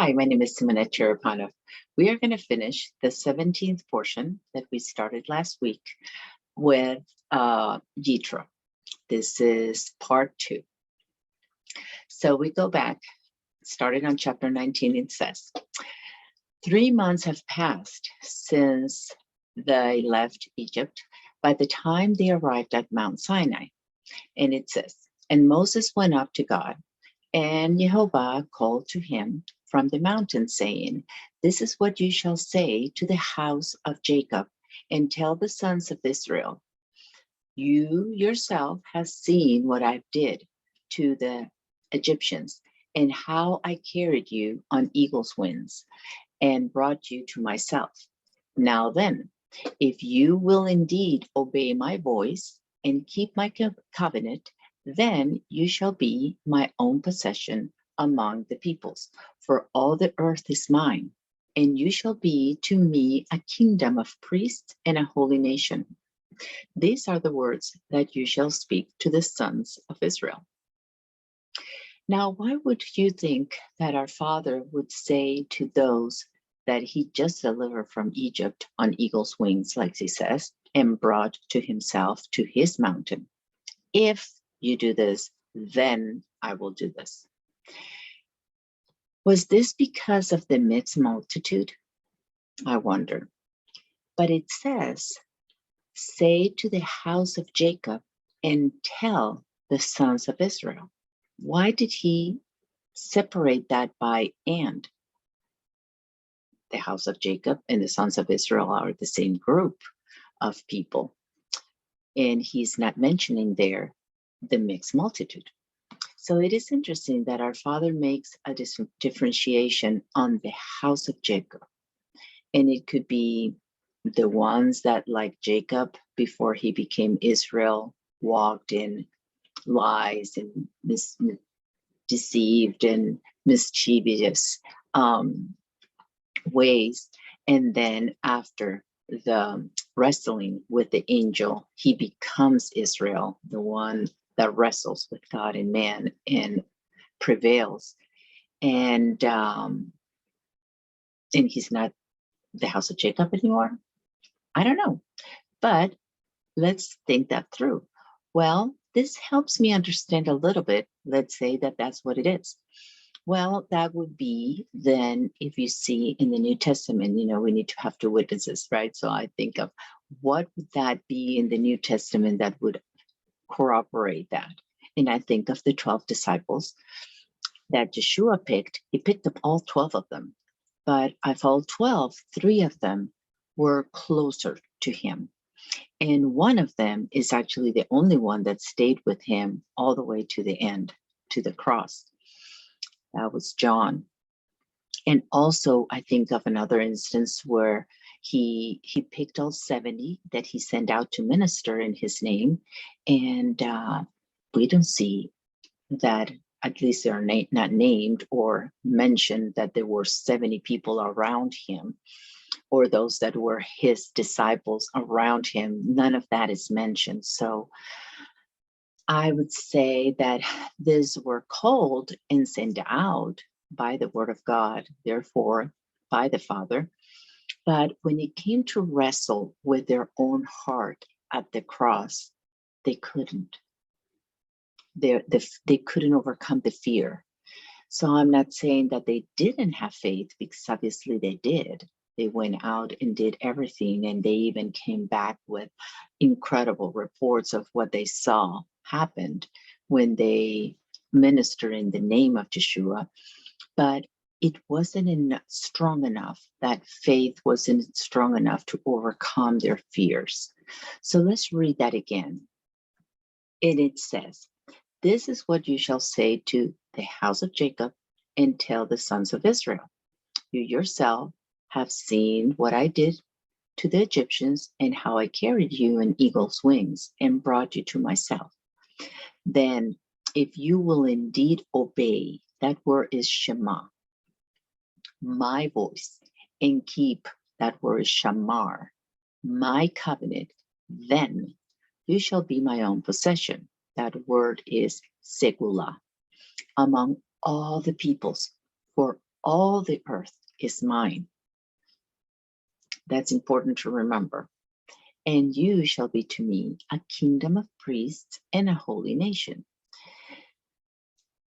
Hi, my name is Simonette Cherepano. We are going to finish the 17th portion that we started last week with Yitro. This is part 2. So we go back, started on chapter 19. It says, 3 months have passed since they left Egypt by the time they arrived at Mount Sinai. And it says, and Moses went up to God, and Jehovah called to him from the mountain, saying, this is what you shall say to the house of Jacob, and tell the sons of Israel, you yourself have seen what I did to the Egyptians, and how I carried you on eagle's wings, and brought you to myself. Now then, if you will indeed obey my voice, and keep my covenant, then you shall be my own possession among the peoples, for all the earth is mine, and you shall be to me a kingdom of priests and a holy nation. These are the words that you shall speak to the sons of Israel. Now, why would you think that our Father would say to those that he just delivered from Egypt on eagle's wings, like he says, and brought to himself to his mountain, if you do this, then I will do this? Was this because of the mixed multitude? I wonder. But it says, say to the house of Jacob and tell the sons of Israel. Why did he separate that by and? The house of Jacob and the sons of Israel are the same group of people. And he's not mentioning there the mixed multitude. So it is interesting that our Father makes a differentiation on the house of Jacob. And it could be the ones that, like Jacob, before he became Israel, walked in lies and deceived and mischievous ways. And then after the wrestling with the angel, he becomes Israel, the one that wrestles with God and man and prevails. And he's not the house of Jacob anymore. I don't know, but let's think that through. Well, this helps me understand a little bit. Let's say that that's what it is. Well, that would be then, if you see in the New Testament, we need to have 2 witnesses, right? So I think of what would that be in the New Testament that would corroborate that. And I think of the 12 disciples that Yeshua picked. He picked up all 12 of them. But of all 12, 3 of them were closer to him. And one of them is actually the only one that stayed with him all the way to the end, to the cross. That was John. And also, I think of another instance where he picked all 70 that he sent out to minister in his name. And we don't see that, at least they're not named or mentioned, that there were 70 people around him, or those that were his disciples around him. None of that is mentioned. So I would say that these were called and sent out by the word of God, therefore by the Father. But when it came to wrestle with their own heart at the cross, they couldn't. They couldn't overcome the fear. So I'm not saying that they didn't have faith, because obviously they did. They went out and did everything, and they even came back with incredible reports of what they saw happened when they ministered in the name of Yeshua. But it wasn't strong enough. That faith wasn't strong enough to overcome their fears. So let's read that again. And it says, this is what you shall say to the house of Jacob, and tell the sons of Israel. You yourself have seen what I did to the Egyptians, and how I carried you on eagle's wings and brought you to myself. Then, if you will indeed obey, that word is Shema, my voice, and keep, that word is Shamar, my covenant, then you shall be my own possession. That word is Segula, among all the peoples, for all the earth is mine. That's important to remember. And you shall be to me a kingdom of priests and a holy nation.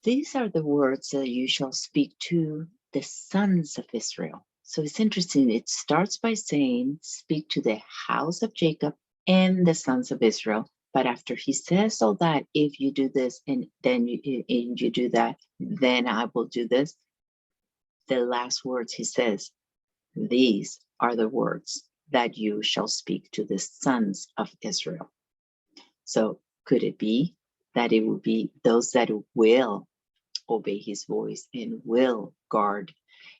These are the words that you shall speak to the sons of Israel. So it's interesting. It starts by saying, speak to the house of Jacob and the sons of Israel. But after he says all that, if you do this and then you do that, then I will do this. The last words he says, these are the words that you shall speak to the sons of Israel. So could it be that it will be those that will obey his voice and will guard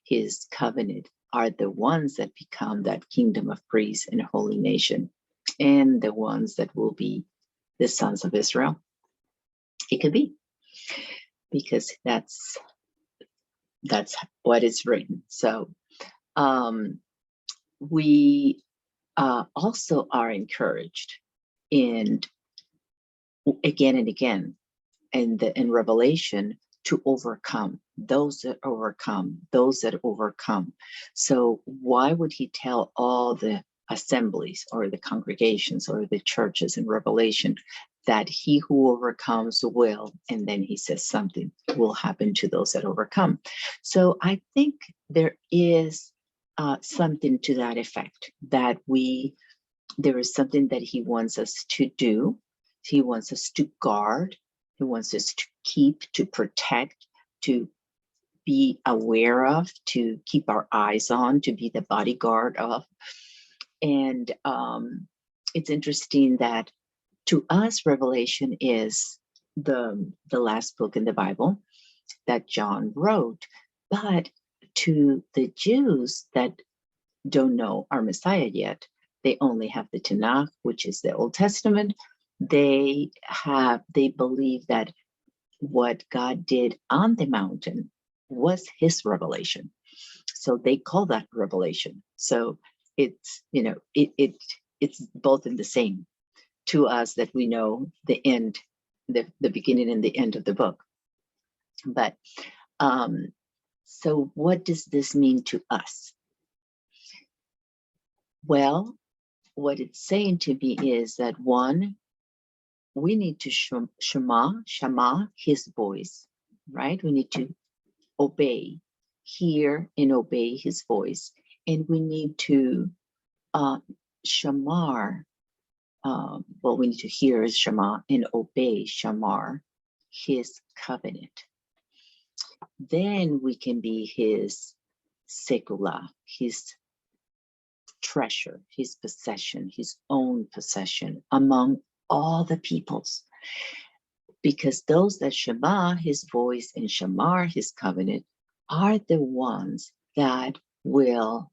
his covenant are the ones that become that kingdom of priests and holy nation, and the ones that will be the sons of Israel? It could be, because that's what is written. So we also are encouraged, and again and again in Revelation, to overcome those that overcome. So why would he tell all the assemblies or the congregations or the churches in Revelation that he who overcomes will, and then he says something will happen to those that overcome? So I think there is something to that effect, that there is something that he wants us to do. He wants us to guard. He wants us to keep, to protect, to be aware of, to keep our eyes on, to be the bodyguard of. And it's interesting that to us, Revelation is the last book in the Bible that John wrote. But to the Jews that don't know our Messiah yet, they only have the Tanakh, which is the Old Testament. They believe that what God did on the mountain was his revelation. So they call that revelation. So it's, it's both in the same to us, that we know the end, the beginning and the end of the book. But so what does this mean to us? Well, what it's saying to me is that, one, we need to shema his voice, right? We need to hear and obey his voice. And we need to shamar, what we need to hear is shema, and obey, shamar, his covenant. Then we can be his sekula, his treasure, his possession, his own possession among all the peoples. Because those that shema his voice and shamar his covenant are the ones that will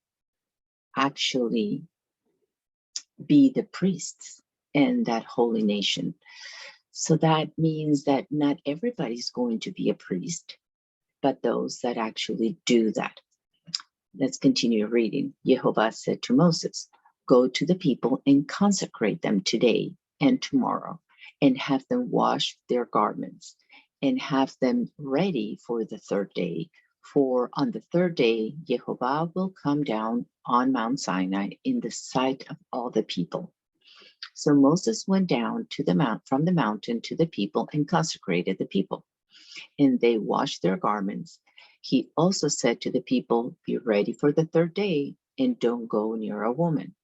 actually be the priests in that holy nation. So that means that not everybody's going to be a priest, but those that actually do that. Let's continue reading. Jehovah said to Moses, go to the people and consecrate them today and tomorrow, and have them wash their garments, and have them ready for the third day. For on the third day, Jehovah will come down on Mount Sinai in the sight of all the people. So Moses went down to from the mountain to the people and consecrated the people, and they washed their garments. He also said to the people, be ready for the third day and don't go near a woman.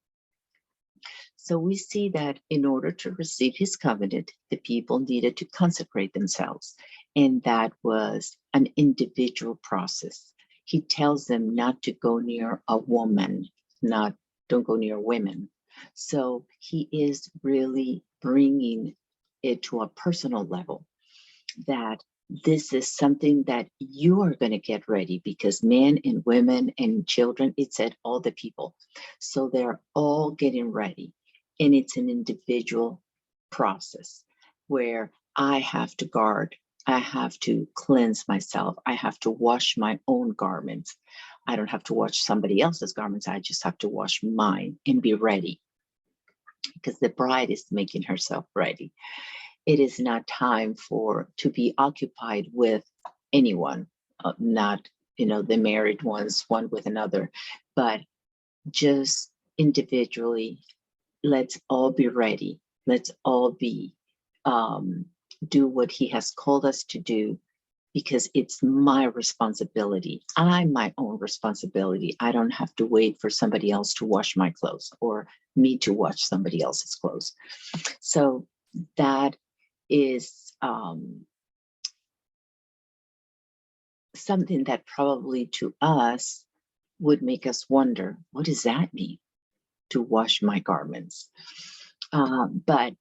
So we see that in order to receive his covenant, the people needed to consecrate themselves. And that was an individual process. He tells them not to go near a woman, don't go near women. So he is really bringing it to a personal level, that this is something that you are going to get ready, because men and women and children, it said all the people. So they're all getting ready. And it's an individual process where I have to guard, I have to cleanse myself, I have to wash my own garments. I don't have to wash somebody else's garments, I just have to wash mine and be ready, because the bride is making herself ready. It is not time to be occupied with anyone, not the married ones, one with another, but just individually, let's all be ready. Let's all be, do what he has called us to do, because it's my responsibility. I'm my own responsibility. I don't have to wait for somebody else to wash my clothes or me to wash somebody else's clothes. So that is something that probably to us would make us wonder, what does that mean, to wash my garments? But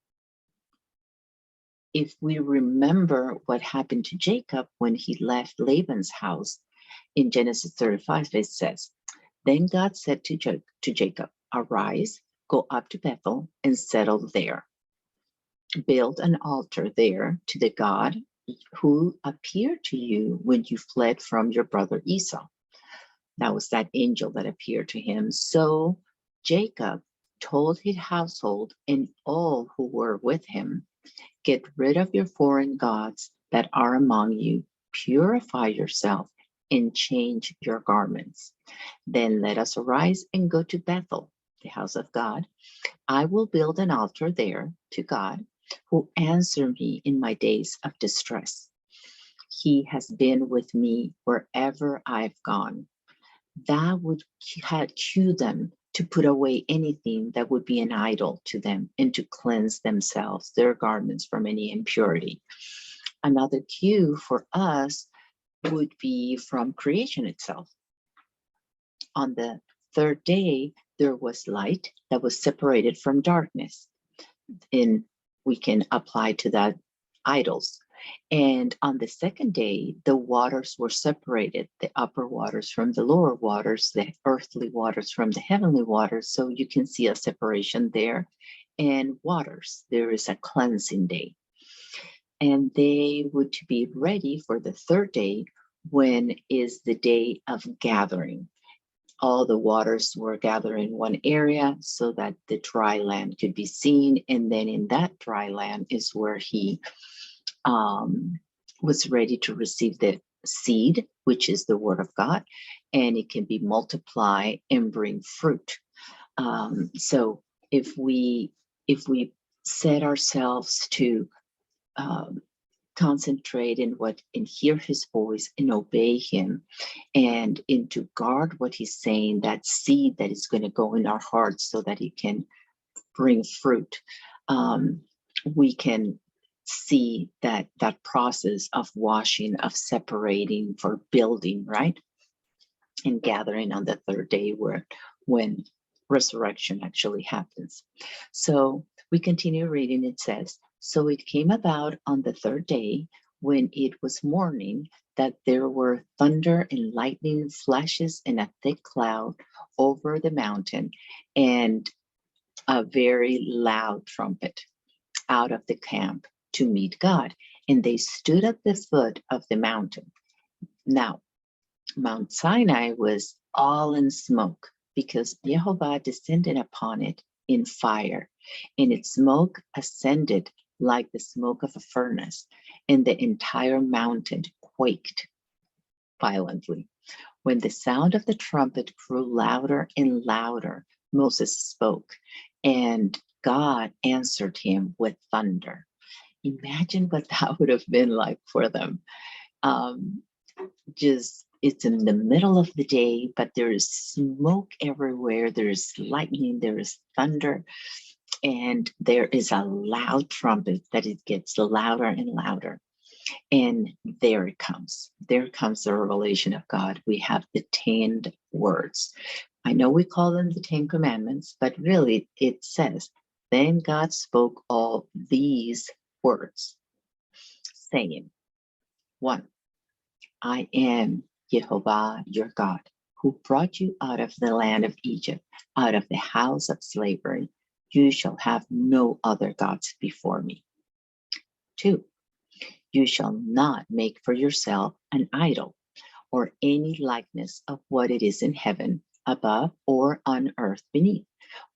if we remember what happened to Jacob when he left Laban's house in Genesis 35, it says, then God said to Jacob, arise, go up to Bethel and settle there. Build an altar there to the God who appeared to you when you fled from your brother Esau. That was that angel that appeared to him. So Jacob told his household and all who were with him, get rid of your foreign gods that are among you, purify yourself, and change your garments. Then let us arise and go to Bethel, the house of God. I will build an altar there to God, who answered me in my days of distress. He has been with me wherever I've gone. That would cue them to put away anything that would be an idol to them and to cleanse themselves, their garments, from any impurity. Another cue for us would be from creation itself. On the third day, there was light that was separated from darkness. And we can apply to that idols. And on the second day, the waters were separated, the upper waters from the lower waters, the earthly waters from the heavenly waters. So you can see a separation there. And waters, there is a cleansing day. And they would be ready for the third day, when is the day of gathering. All the waters were gathered in one area so that the dry land could be seen. And then in that dry land is where he was ready to receive the seed, which is the word of God, and it can be multiplied and bring fruit. So if we set ourselves to concentrate and hear his voice and obey him, and to guard what he's saying, that seed that is going to go in our hearts so that it can bring fruit, we can see that process of washing, of separating for building, right? And gathering on the third day, when resurrection actually happens. So we continue reading. It says, so it came about on the third day, when it was morning, that there were thunder and lightning flashes and a thick cloud over the mountain, and a very loud trumpet out of the camp to meet God. And they stood at the foot of the mountain. Now, Mount Sinai was all in smoke, because Jehovah descended upon it in fire, and its smoke ascended like the smoke of a furnace, and the entire mountain quaked violently. When the sound of the trumpet grew louder and louder, Moses spoke, and God answered him with thunder. Imagine what that would have been like for them. It's in the middle of the day, but there is smoke everywhere. There is lightning, there is thunder, and there is a loud trumpet that it gets louder and louder. And there it comes. There comes the revelation of God. We have the 10 words. I know we call them the 10 commandments, but really it says, then God spoke all these words, saying, 1, I am Jehovah your God, who brought you out of the land of Egypt, out of the house of slavery. You shall have no other gods before me. 2, you shall not make for yourself an idol, or any likeness of what it is in heaven above, or on earth beneath,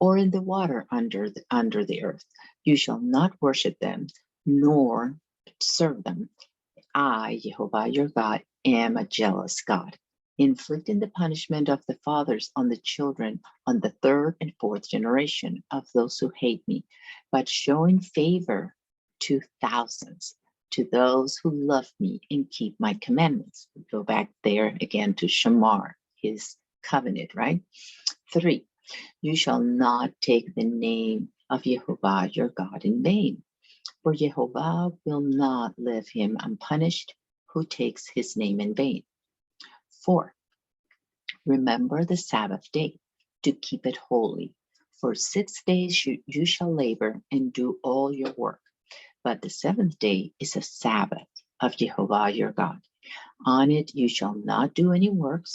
or in the water under the earth. You shall not worship them, nor serve them. I, Jehovah your God, am a jealous God. inflicting the punishment of the fathers on the children, on the third and fourth generation of those who hate me, but showing favor to thousands, to those who love me and keep my commandments. We go back there again to Shamar, his covenant, right? 3, you shall not take the name of Jehovah your God in vain, for Jehovah will not leave him unpunished who takes his name in vain. 4, remember the Sabbath day to keep it holy. For 6 days you shall labor and do all your work, but the 7th day is a Sabbath of Jehovah your God. On it you shall not do any work,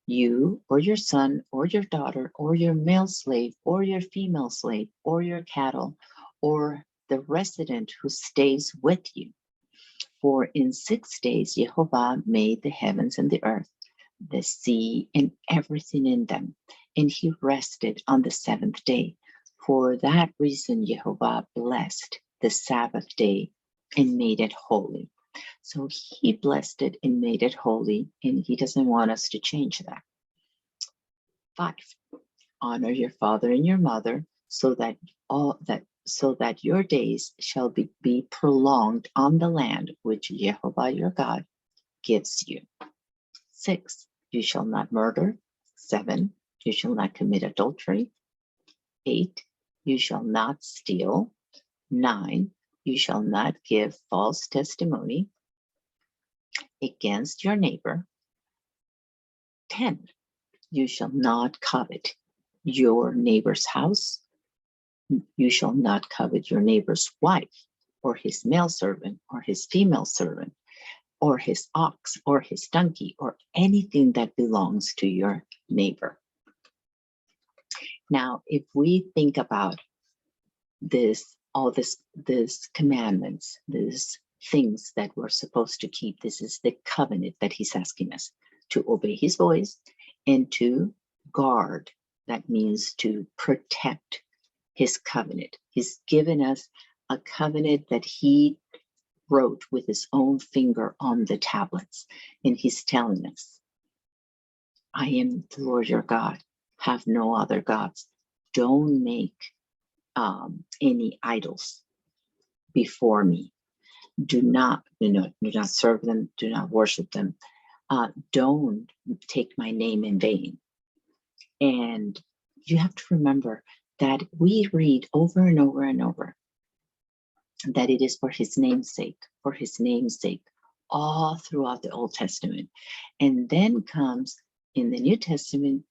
you or your son or your daughter or your male slave or your female slave or your cattle or the resident who stays with you. For in 6 days Jehovah made the heavens and the earth, the sea and everything in them, and he rested on the 7th day. For that reason Jehovah blessed the Sabbath day and made it holy. So he blessed it and made it holy, and he doesn't want us to change that. 5, honor your father and your mother, so that your days shall be prolonged on the land which Jehovah your God gives you. 6, you shall not murder. 7, you shall not commit adultery. 8, you shall not steal. 9, you shall not give false testimony against your neighbor. 10, you shall not covet your neighbor's house. You shall not covet your neighbor's wife, or his male servant, or his female servant, or his ox, or his donkey, or anything that belongs to your neighbor. Now, if we think about all this commandments, these things that we're supposed to keep, this is the covenant that he's asking us to obey his voice and to guard. That means to protect his covenant. He's given us a covenant that he wrote with his own finger on the tablets. And he's telling us, I am the Lord your God. Have no other gods. Don't make any idols before me. Do not serve them. Do not worship them. Don't take my name in vain. And you have to remember that we read over and over and over that it is for his name's sake, all throughout the Old Testament. And then comes in the New Testament,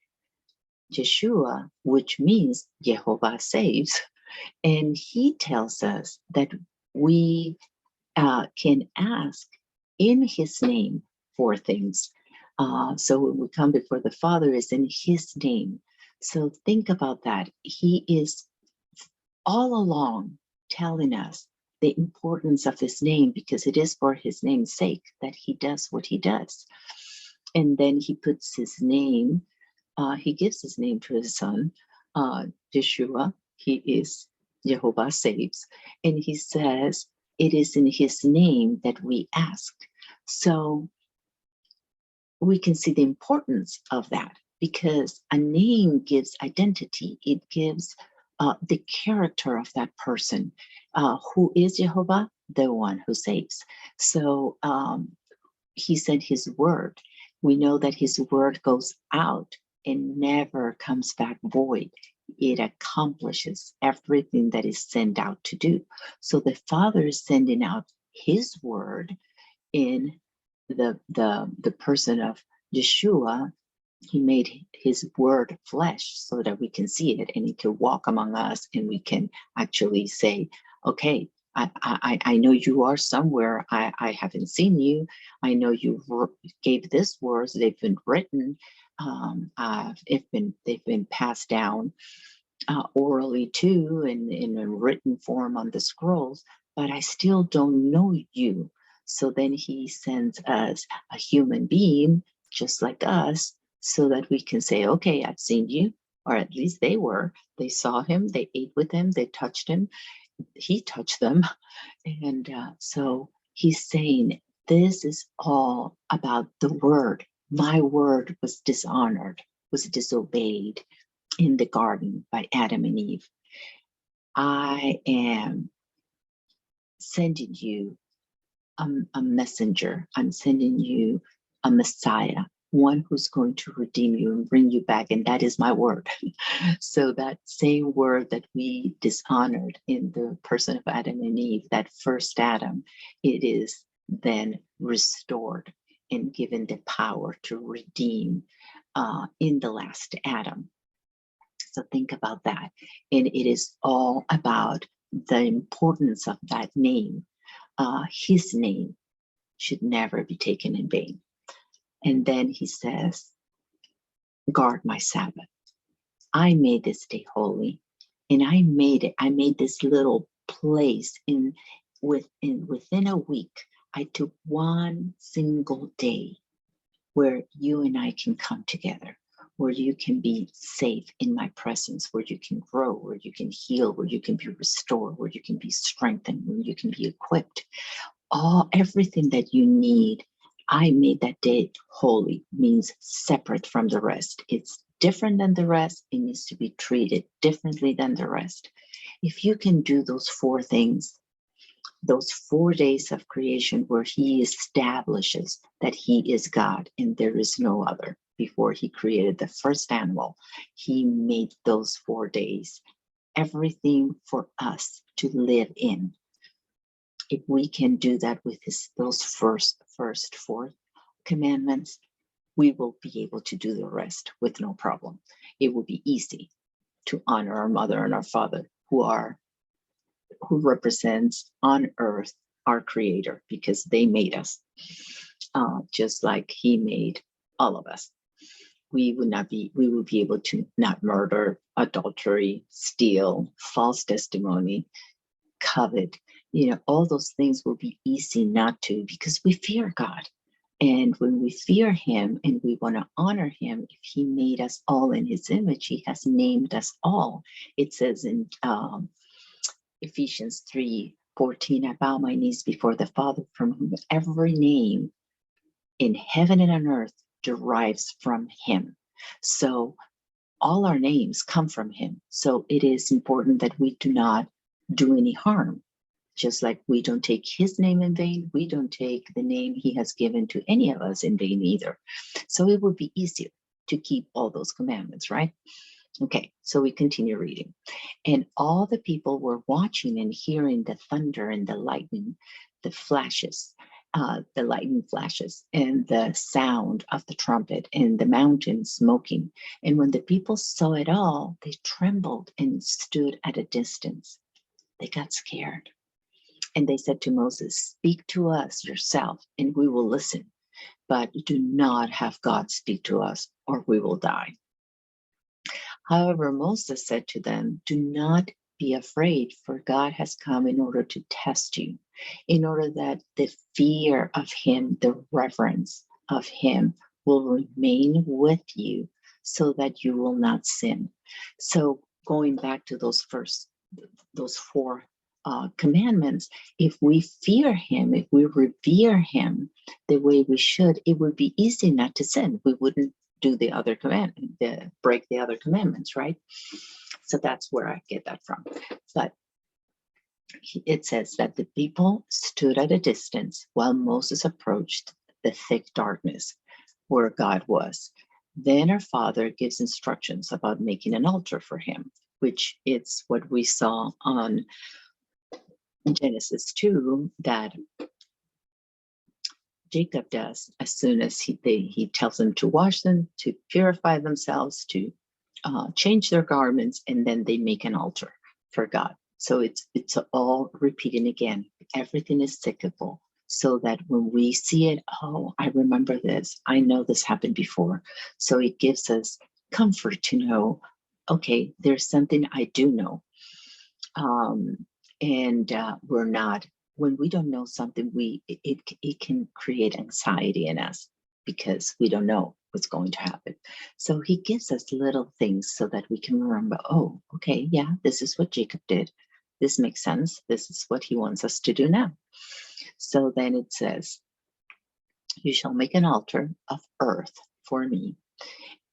Yeshua, which means Jehovah saves. And he tells us that we can ask in his name for things. So when we come before the Father, is in his name. So think about that. He is all along telling us the importance of his name, because it is for his name's sake that he does what he does. And then he puts his name, he gives his name to his son, Yeshua. He is Jehovah saves. And he says, it is in his name that we ask. So we can see the importance of that, because a name gives identity. It gives the character of that person. Who is Jehovah? The one who saves. So he sent his word. We know that his word goes out and never comes back void. It accomplishes everything that is sent out to do. So the Father is sending out his word in the person of Yeshua. He made his word flesh so that we can see it and he can walk among us, and we can actually say, okay, I know you are somewhere. I haven't seen you. I know you gave this words. They've been written. They've been passed down orally too, in a written form on the scrolls, but I still don't know you. So then he sends us a human being just like us, so that we can say, okay, I've seen you, or at least they saw him, they ate with him, they touched him, he touched them. And so he's saying, this is all about the word My word was dishonored, was disobeyed in the garden by Adam and Eve. I am sending you a messenger. I'm sending you a Messiah, one who's going to redeem you and bring you back. And that is my word. So that same word that we dishonored in the person of Adam and Eve, that first Adam, it is then restored and given the power to redeem in the last Adam. So think about that. And it is all about the importance of that name. His name should never be taken in vain. And then he says, guard my Sabbath. I made this day holy, and I made it. I made this little place within a week. I took one single day where you and I can come together, where you can be safe in my presence, where you can grow, where you can heal, where you can be restored, where you can be strengthened, where you can be equipped. Everything that you need. I made that day holy, means separate from the rest. It's different than the rest. It needs to be treated differently than the rest. If you can do those 4 things, those 4 days of creation where he establishes that he is God and there is no other. Before he created the first animal, he made those 4 days everything for us to live in. If we can do that with those first 4 commandments, we will be able to do the rest with no problem. It will be easy to honor our mother and our father, who represents on earth our creator, because they made us, just like he made all of us. We will be able to not murder, adultery, steal, false testimony, covet. All those things will be easy not to, because we fear God. And when we fear him and we want to honor him, if he made us all in his image, he has named us all. It says in Ephesians 3:14, I bow my knees before the Father, from whom every name in heaven and on earth derives from him. So all our names come from him. So it is important that we do not do any harm. Just like we don't take his name in vain, we don't take the name he has given to any of us in vain either. So it would be easier to keep all those commandments, right? Okay, so we continue reading. And all the people were watching and hearing the thunder and the lightning, the lightning flashes, and the sound of the trumpet, and the mountain smoking. And when the people saw it all, they trembled and stood at a distance. They got scared. And they said to Moses, speak to us yourself, and we will listen. But do not have God speak to us, or we will die. However, Moses said to them, do not be afraid, for God has come in order to test you, in order that the fear of him, the reverence of him, will remain with you, so that you will not sin. So going back to those 4 commandments, if we fear him, if we revere him the way we should, it would be easy not to sin. We wouldn't do the other break the other commandments, right? So that's where I get that from. But it says that the people stood at a distance while Moses approached the thick darkness where God was. Then our father gives instructions about making an altar for him, which it's what we saw on Genesis 2 that Jacob does as soon as he tells them to wash them, to purify themselves, to change their garments, and then they make an altar for God. So it's all repeating again. Everything is cyclical, so that when we see it, oh, I remember this. I know this happened before. So it gives us comfort to know, okay, there's something I do know. We're not, when we don't know something, it can create anxiety in us because we don't know what's going to happen. So he gives us little things so that we can remember, oh, okay, yeah, this is what Jacob did. This makes sense. This is what he wants us to do now. So then it says, You shall make an altar of earth for me,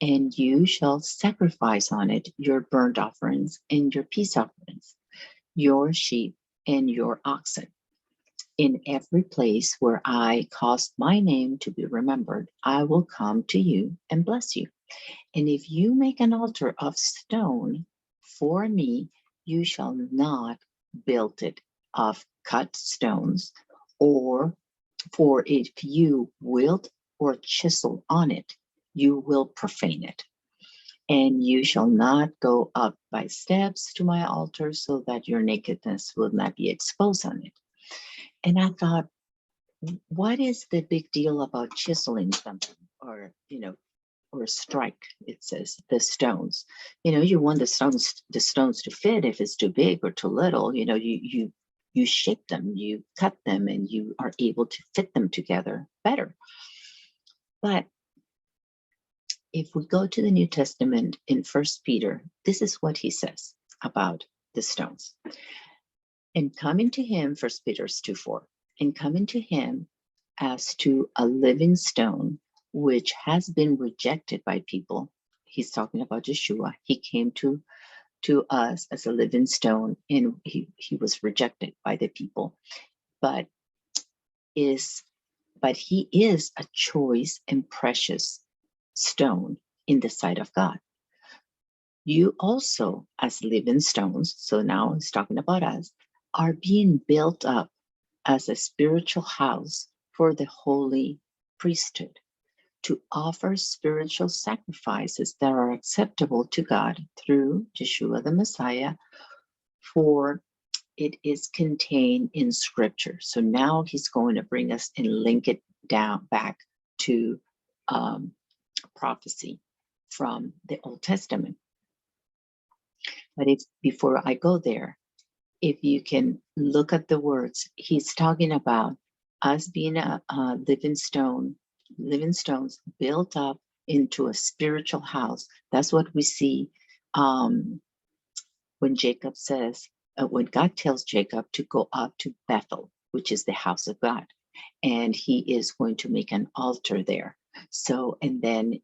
and you shall sacrifice on it your burnt offerings and your peace offerings, your sheep and your oxen. In every place where I cause my name to be remembered, I will come to you and bless you. And if you make an altar of stone for me, you shall not build it of cut stones, or for if you wilt or chisel on it, you will profane it. And you shall not go up by steps to my altar, so that your nakedness will not be exposed on it. And I thought, what is the big deal about chiseling something, or or strike? It says the stones. You want the stones to fit. If it's too big or too little, you shape them, you cut them, and you are able to fit them together better. But if we go to the New Testament in First Peter, this is what he says about the stones. And coming to him, First Peter 2:4, and coming to him as to a living stone, which has been rejected by people. He's talking about Yeshua. He came to us as a living stone, and he was rejected by the people, but he is a choice and precious stone in the sight of God. You also, as living stones, so now he's talking about us, are being built up as a spiritual house for the holy priesthood, to offer spiritual sacrifices that are acceptable to God through Yeshua the Messiah, for it is contained in Scripture. So now he's going to bring us and link it down back to prophecy from the Old Testament. But before I go there, if you can look at the words, he's talking about us being a living stones built up into a spiritual house. That's what we see when Jacob says, when God tells Jacob to go up to Bethel, which is the house of God, and he is going to make an altar there. So, and then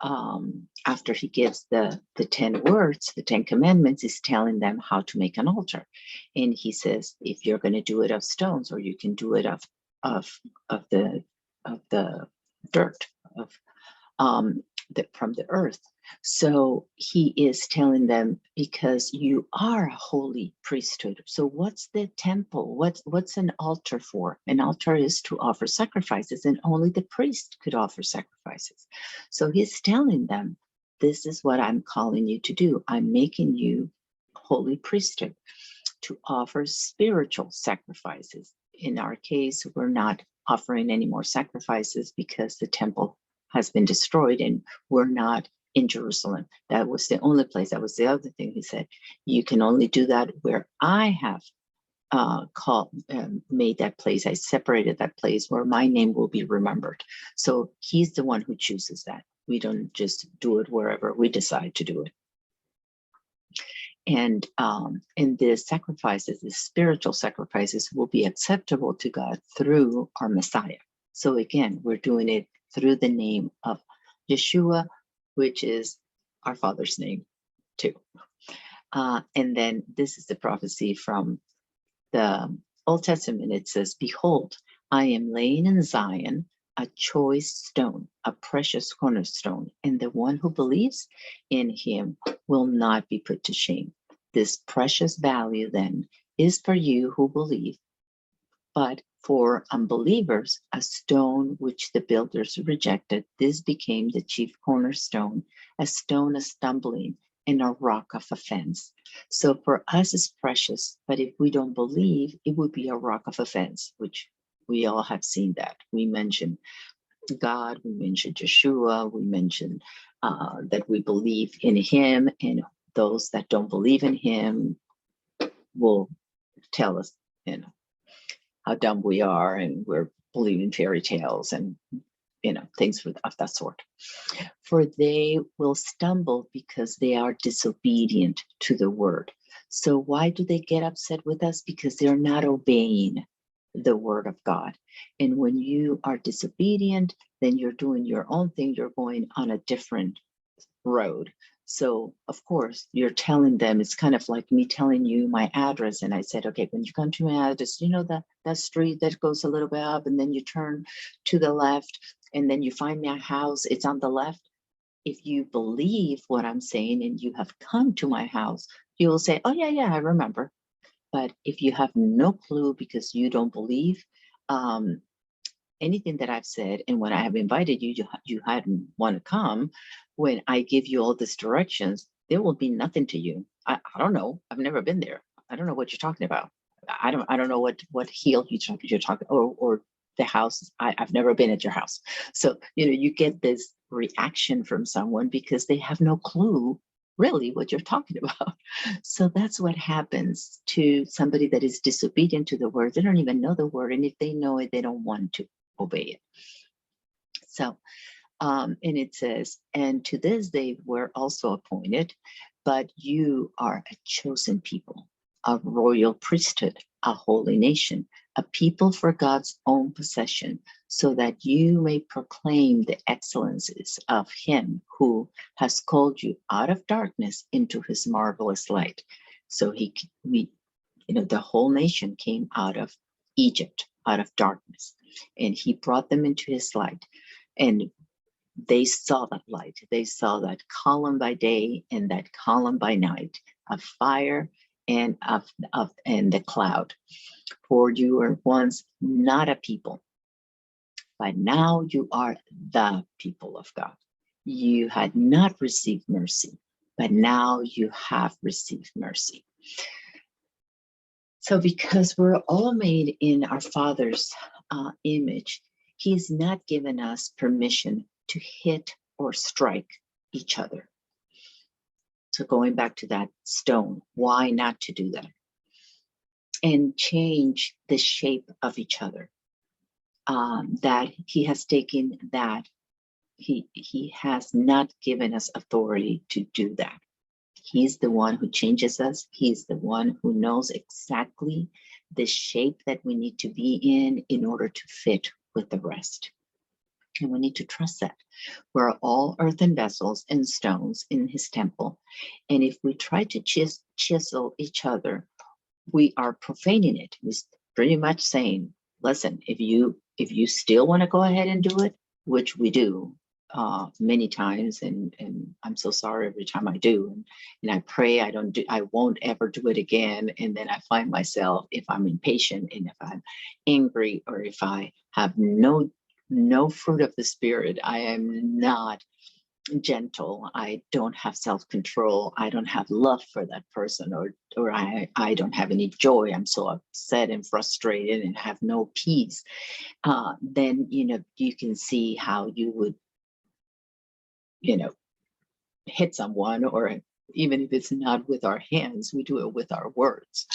after he gives the 10 words, the 10 commandments, he's telling them how to make an altar. And he says, if you're going to do it of stones, or you can do it of the dirt, from the earth. So he is telling them, because you are a holy priesthood. So what's the temple? What's an altar for? An altar is to offer sacrifices, and only the priest could offer sacrifices. So he's telling them, this is what I'm calling you to do. I'm making you holy priesthood to offer spiritual sacrifices. In our case, we're not offering any more sacrifices because the temple has been destroyed and we're not in Jerusalem. That was the only place. That was the other thing he said. You can only do that where I have made that place. I separated that place where my name will be remembered. So he's the one who chooses that. We don't just do it wherever we decide to do it. And the sacrifices, the spiritual sacrifices, will be acceptable to God through our Messiah. So again, we're doing it through the name of Yeshua, which is our Father's name too. And then this is the prophecy from the Old Testament. It says, behold, I am laying in Zion a choice stone, a precious cornerstone, and the one who believes in him will not be put to shame. This precious value then is for you who believe, but for unbelievers, a stone which the builders rejected, this became the chief cornerstone, a stone of stumbling and a rock of offense. So for us it's precious, but if we don't believe, it would be a rock of offense, which we all have seen that. We mentioned God, we mentioned Yeshua, we mentioned that we believe in him, and those that don't believe in him will tell us, how dumb we are, and we're believing fairy tales and things of that sort. For they will stumble because they are disobedient to the word. So why do they get upset with us? Because they're not obeying the word of God. And when you are disobedient, then you're doing your own thing. You're going on a different road. So of course you're telling them, it's kind of like me telling you my address. And I said, okay, when you come to my address, you know, that street that goes a little bit up and then you turn to the left and then you find my house, it's on the left. If you believe what I'm saying and you have come to my house, you will say, oh yeah, I remember. But if you have no clue because you don't believe anything that I've said, and when I have invited you, you hadn't want to come, when I give you all these directions, there will be nothing to you. I don't know. I've never been there. I don't know what you're talking about. I don't know what heel you're talking, or the house. I've never been at your house. So, you get this reaction from someone because they have no clue really what you're talking about. So that's what happens to somebody that is disobedient to the word. They don't even know the word. And if they know it, they don't want to obey it. So, and it says, and to this they were also appointed, but you are a chosen people, a royal priesthood, a holy nation, a people for God's own possession, so that you may proclaim the excellencies of him who has called you out of darkness into his marvelous light. So the whole nation came out of Egypt, out of darkness, and he brought them into his light. And they saw that light. They saw that column by day and that column by night of fire and and the cloud. For you were once not a people, but now you are the people of God. You had not received mercy, but now you have received mercy. So because we're all made in our Father's image, he's not given us permission to hit or strike each other. So going back to that stone, why not to do that? And change the shape of each other. That he has taken that. He has not given us authority to do that. He's the one who changes us. He's the one who knows exactly the shape that we need to be in order to fit with the rest. And we need to trust that. We're all earthen vessels and stones in his temple. And if we try to chisel each other, we are profaning it. We're pretty much saying, listen, if you still want to go ahead and do it, which we do many times, and I'm so sorry every time I do, and I pray I won't ever do it again. And then I find myself, if I'm impatient and if I'm angry, or if I have no fruit of the Spirit, I am not gentle, I don't have self-control, I don't have love for that person, or I don't have any joy, I'm so upset and frustrated and have no peace, then you can see how you would hit someone, or even if it's not with our hands, we do it with our words.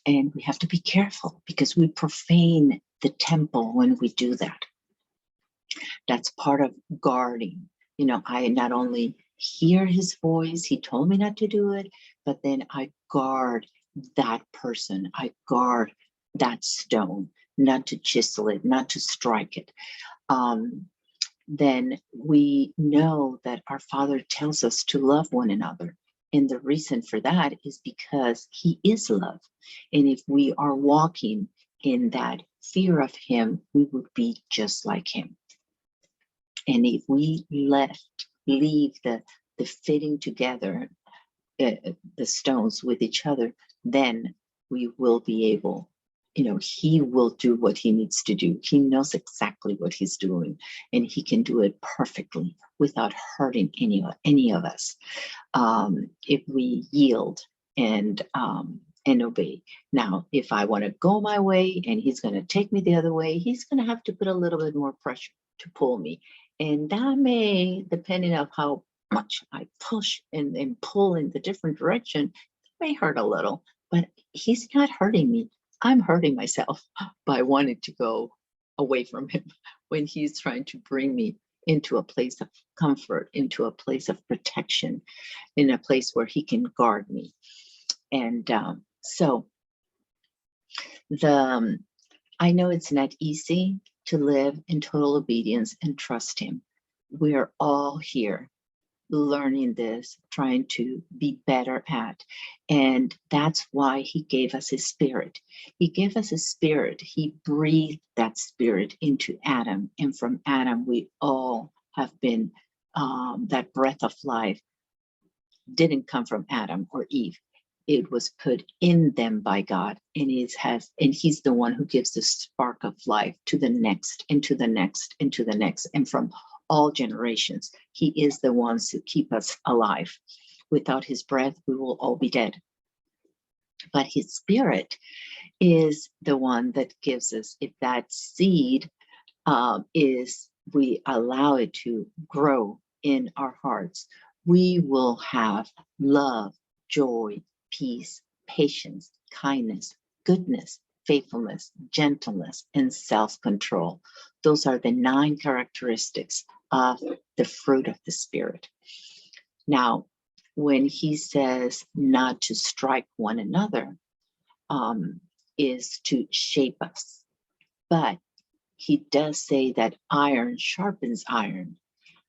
And we have to be careful because we profane the temple when we do that. That's part of guarding. I not only hear his voice, he told me not to do it, but then I guard that person. I guard that stone, not to chisel it, not to strike it. Then we know that our Father tells us to love one another. And the reason for that is because he is love. And if we are walking in that fear of him, we would be just like him. And if we leave the fitting together the stones with each other, then we will be able, he will do what he needs to do. He knows exactly what he's doing, and he can do it perfectly without hurting any of us. If we yield and obey. Now, if I want to go my way and he's going to take me the other way, he's going to have to put a little bit more pressure to pull me. And that may, depending on how much I push and pull in the different direction, it may hurt a little, but he's not hurting me. I'm hurting myself by wanting to go away from him when he's trying to bring me into a place of comfort, into a place of protection, in a place where he can guard me. And so the I know it's not easy to live in total obedience and trust Him. We're all here learning this, trying to be better at. And that's why He gave us His Spirit. He gave us His Spirit. He breathed that Spirit into Adam. And from Adam, we all have been, that breath of life didn't come from Adam or Eve. It was put in them by God, and He's the one who gives the spark of life to the next, into the next, into the next, and from all generations. He is the ones who keep us alive. Without His breath, we will all be dead. But His Spirit is the one that gives us, if that seed we allow it to grow in our hearts, we will have love, joy, peace, patience, kindness, goodness, faithfulness, gentleness, and self-control. Those are the 9 characteristics of the fruit of the Spirit. Now, when He says not to strike one another, is to shape us. But He does say that iron sharpens iron.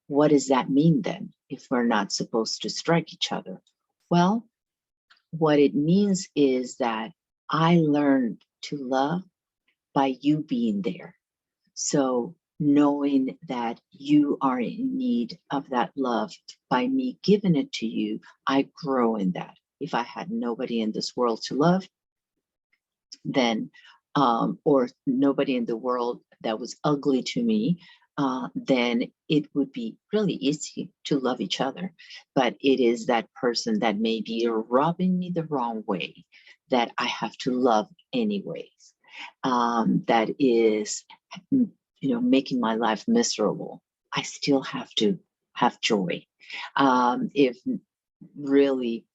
What does that mean then, if we're not supposed to strike each other? Well, what it means is that I learned to love by you being there. So knowing that you are in need of that love, by me giving it to you, I grow in that. If I had nobody in this world to love, then, or nobody in the world that was ugly to me, then it would be really easy to love each other. But it is that person that may be rubbing me the wrong way that I have to love anyways. That is, making my life miserable. I still have to have joy. If really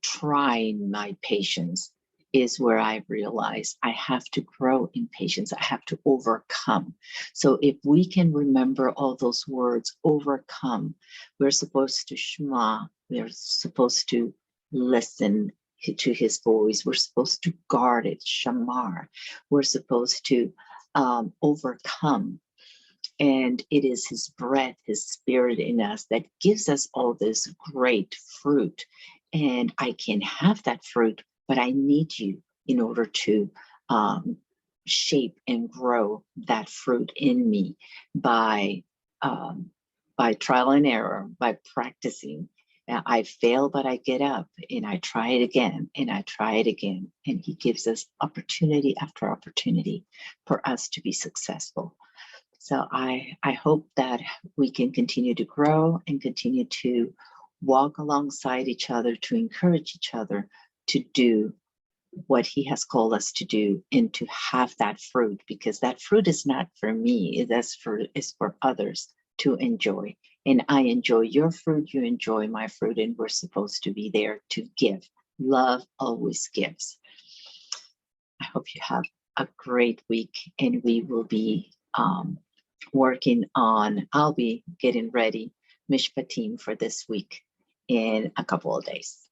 trying my patience is where I realize I have to grow in patience. I have to overcome. So if we can remember all those words, overcome, we're supposed to shema, we're supposed to listen to His voice. We're supposed to guard it, shamar. We're supposed to overcome. And it is His breath, His Spirit in us that gives us all this great fruit. And I can have that fruit, but I need you in order to shape and grow that fruit in me by trial and error, by practicing. I fail, but I get up and I try it again and I try it again. And He gives us opportunity after opportunity for us to be successful. So I hope that we can continue to grow and continue to walk alongside each other, to encourage each other to do what He has called us to do and to have that fruit, because that fruit is not for me, it's for others to enjoy. And I enjoy your fruit, you enjoy my fruit, and we're supposed to be there to give. Love always gives. I hope you have a great week, and we will be I'll be getting ready Mishpatim for this week in a couple of days.